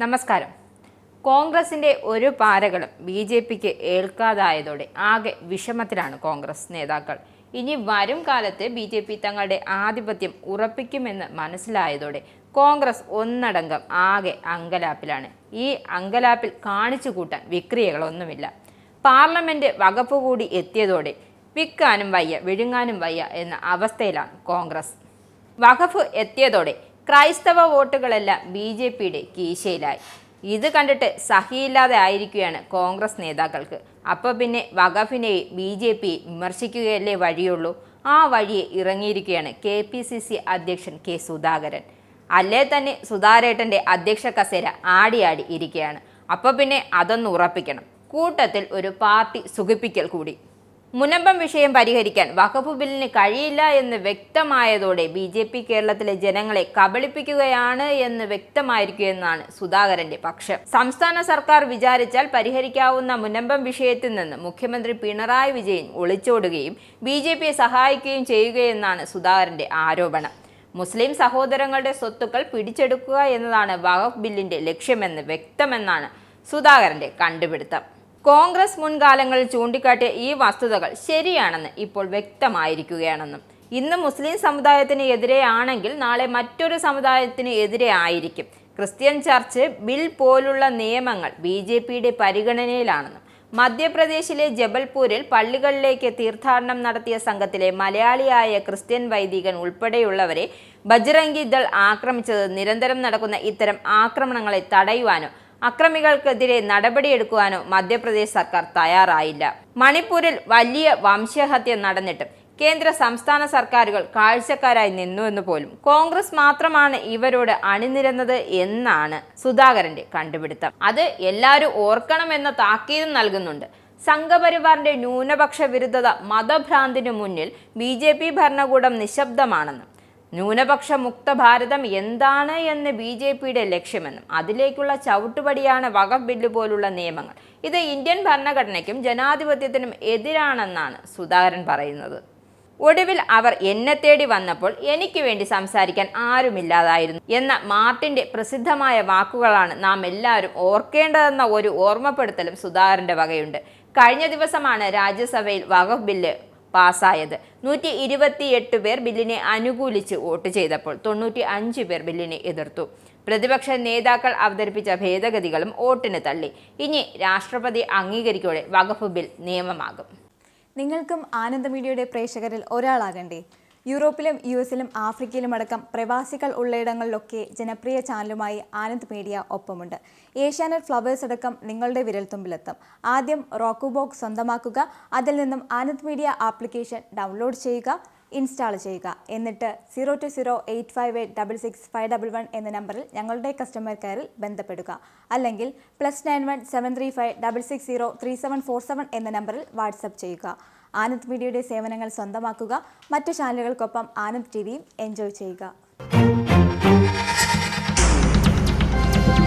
നമസ്കാരം. കോൺഗ്രസിന്റെ ഒരു പാരകളും ബി.ജെ.പിക്ക് ഏൽക്കാതായതോടെ ആകെ വിഷമത്തിലാണ് കോൺഗ്രസ് നേതാക്കൾ. ഇനി വരും കാലത്ത് ബി.ജെ.പി തങ്ങളുടെ ആധിപത്യം ഉറപ്പിക്കുമെന്ന് മനസ്സിലായതോടെ കോൺഗ്രസ് ഒന്നടങ്കം ആകെ അങ്കലാപ്പിലാണ്. ഈ അങ്കലാപ്പിൽ കാണിച്ചു കൂട്ടാൻ വിക്രിയകളൊന്നുമില്ല. പാർലമെന്റ് വകുപ്പ് കൂടി എത്തിയതോടെ വിൽക്കാനും വയ്യ വിഴുങ്ങാനും വയ്യ എന്ന അവസ്ഥയിലാണ് കോൺഗ്രസ്. വഖഫ് എത്തിയതോടെ ക്രൈസ്തവ വോട്ടുകളെല്ലാം ബി.ജെ.പിയുടെ കീശയിലായി. ഇത് കണ്ടിട്ട് സഹിയില്ലാതെ ആയിരിക്കുകയാണ് കോൺഗ്രസ് നേതാക്കൾക്ക്. അപ്പോൾ പിന്നെ വഖഫിനെയും ബി.ജെ.പിയെ വിമർശിക്കുകയല്ലേ വഴിയുള്ളൂ. ആ വഴിയെ ഇറങ്ങിയിരിക്കുകയാണ് കെ.പി.സി.സി അധ്യക്ഷൻ കെ സുധാകരൻ. അല്ലേ തന്നെ സുധാരേട്ടൻ്റെ അധ്യക്ഷ കസേര ആടി ഇരിക്കുകയാണ്. അപ്പോൾ പിന്നെ അതൊന്ന് ഉറപ്പിക്കണം. കൂട്ടത്തിൽ ഒരു പാർട്ടി സുഖിപ്പിക്കൽ കൂടി. മുനമ്പം വിഷയം പരിഹരിക്കാൻ വഖഫ് ബില്ലിന് കഴിയില്ല എന്ന് വ്യക്തമായതോടെ ബി.ജെ.പി കേരളത്തിലെ ജനങ്ങളെ കബളിപ്പിക്കുകയാണ് എന്ന് വ്യക്തമായിരിക്കുമെന്നാണ് സുധാകരന്റെ പക്ഷം. സംസ്ഥാന സർക്കാർ വിചാരിച്ചാൽ പരിഹരിക്കാവുന്ന മുനമ്പം വിഷയത്തിൽ നിന്ന് മുഖ്യമന്ത്രി പിണറായി വിജയൻ ഒളിച്ചോടുകയും ബി.ജെ.പിയെ സഹായിക്കുകയും ചെയ്യുകയെന്നാണ് സുധാകരന്റെ ആരോപണം. മുസ്ലിം സഹോദരങ്ങളുടെ സ്വത്തുക്കൾ പിടിച്ചെടുക്കുക എന്നതാണ് വഖഫ് ബില്ലിന്റെ ലക്ഷ്യമെന്ന് വ്യക്തമെന്നാണ് സുധാകരന്റെ കണ്ടുപിടുത്തം. കോൺഗ്രസ് മുൻകാലങ്ങളിൽ ചൂണ്ടിക്കാട്ടിയ ഈ വസ്തുതകൾ ശരിയാണെന്ന് ഇപ്പോൾ വ്യക്തമായിരിക്കുകയാണെന്നും ഇന്ന് മുസ്ലിം സമുദായത്തിന് എതിരെയാണെങ്കിൽ നാളെ മറ്റൊരു സമുദായത്തിന് എതിരെ ആയിരിക്കും. ക്രിസ്ത്യൻ ചർച്ച് ബിൽ പോലുള്ള നിയമങ്ങൾ ബി.ജെ.പിയുടെ പരിഗണനയിലാണെന്നും മധ്യപ്രദേശിലെ ജബൽപൂരിൽ പള്ളികളിലേക്ക് തീർത്ഥാടനം നടത്തിയ സംഘത്തിലെ മലയാളിയായ ക്രിസ്ത്യൻ വൈദികൻ ഉൾപ്പെടെയുള്ളവരെ ബജ്റംഗി ദൾ ആക്രമിച്ചത് നിരന്തരം നടക്കുന്ന ഇത്തരം ആക്രമണങ്ങളെ തടയുവാനോ അക്രമികൾക്കെതിരെ നടപടിയെടുക്കുവാനോ മധ്യപ്രദേശ് സർക്കാർ തയ്യാറായില്ല. മണിപ്പൂരിൽ വലിയ വംശഹത്യ നടന്നിട്ടും കേന്ദ്ര സംസ്ഥാന സർക്കാരുകൾ കാഴ്ചക്കാരായി നിന്നുവെന്ന് പോലും കോൺഗ്രസ് മാത്രമാണ് ഇവരോട് അണിനിരന്നത് എന്നാണ് സുധാകരന്റെ കണ്ടുപിടുത്തം. അത് എല്ലാവരും ഓർക്കണമെന്ന താക്കീതും നൽകുന്നുണ്ട്. സംഘപരിവാറിന്റെ ന്യൂനപക്ഷ വിരുദ്ധത മതഭ്രാന്തിനു മുന്നിൽ ബി.ജെ.പി ഭരണകൂടം നിശബ്ദമാണെന്നും ന്യൂനപക്ഷ മുക്ത ഭാരതം എന്താണ് എന്ന് ബി.ജെ.പിയുടെ ലക്ഷ്യമെന്നും അതിലേക്കുള്ള ചവിട്ടുപടിയാണ് വഖഫ് ബില്ല് പോലുള്ള നിയമങ്ങൾ. ഇത് ഇന്ത്യൻ ഭരണഘടനയ്ക്കും ജനാധിപത്യത്തിനും എതിരാണെന്നാണ് സുധാകരൻ പറയുന്നത്. ഒടുവിൽ അവർ എന്നെ തേടി വന്നപ്പോൾ എനിക്ക് വേണ്ടി സംസാരിക്കാൻ ആരുമില്ലാതായിരുന്നു എന്ന മാർട്ടിന്റെ പ്രസിദ്ധമായ വാക്കുകളാണ് നാം എല്ലാവരും ഓർക്കേണ്ടതെന്ന ഒരു ഓർമ്മപ്പെടുത്തലും സുധാകരന്റെ വകയുണ്ട്. കഴിഞ്ഞ ദിവസമാണ് രാജ്യസഭയിൽ വഖഫ് ബില്ല് പാസ്സായത്. 128 പേർ ബില്ലിനെ അനുകൂലിച്ച് വോട്ട് ചെയ്തപ്പോൾ 95 പേർ ബില്ലിനെ എതിർത്തു. പ്രതിപക്ഷ നേതാക്കൾ അവതരിപ്പിച്ച ഭേദഗതികളും വോട്ടിന് തള്ളി. ഇനി രാഷ്ട്രപതി അംഗീകരിക്കോടെ വഖഫ് ബിൽ നിയമമാകും. നിങ്ങൾക്കും ആനന്ദ മീഡിയയുടെ പ്രേക്ഷകരിൽ ഒരാളാകണ്ടേ? യൂറോപ്പിലും യു.എസിലും ആഫ്രിക്കയിലുമടക്കം പ്രവാസികൾ ഉള്ളയിടങ്ങളിലൊക്കെ ജനപ്രിയ ചാനലുമായി ആനന്ദ് മീഡിയ ഒപ്പമുണ്ട്. ഏഷ്യാനെറ്റ് ഫ്ലവേഴ്സ് അടക്കം നിങ്ങളുടെ വിരൽത്തുമ്പിലെത്തും. ആദ്യം റോക്കു ബോക്സ് സ്വന്തമാക്കുക. അതിൽ നിന്നും ആനന്ദ് മീഡിയ ആപ്ലിക്കേഷൻ ഡൗൺലോഡ് ചെയ്യുക, ഇൻസ്റ്റാൾ ചെയ്യുക. എന്നിട്ട് 02085866511 എന്ന നമ്പറിൽ ഞങ്ങളുടെ കസ്റ്റമർ കെയറിൽ ബന്ധപ്പെടുക. അല്ലെങ്കിൽ +91 735 660 3747 എന്ന നമ്പറിൽ വാട്സപ്പ് ചെയ്യുക. ആനന്ദ് മീഡിയയുടെ സേവനങ്ങൾ സ്വന്തമാക്കുക. മറ്റു ചാനലുകൾക്കൊപ്പം ആനന്ദ് ടിവിയും എൻജോയ് ചെയ്യുക.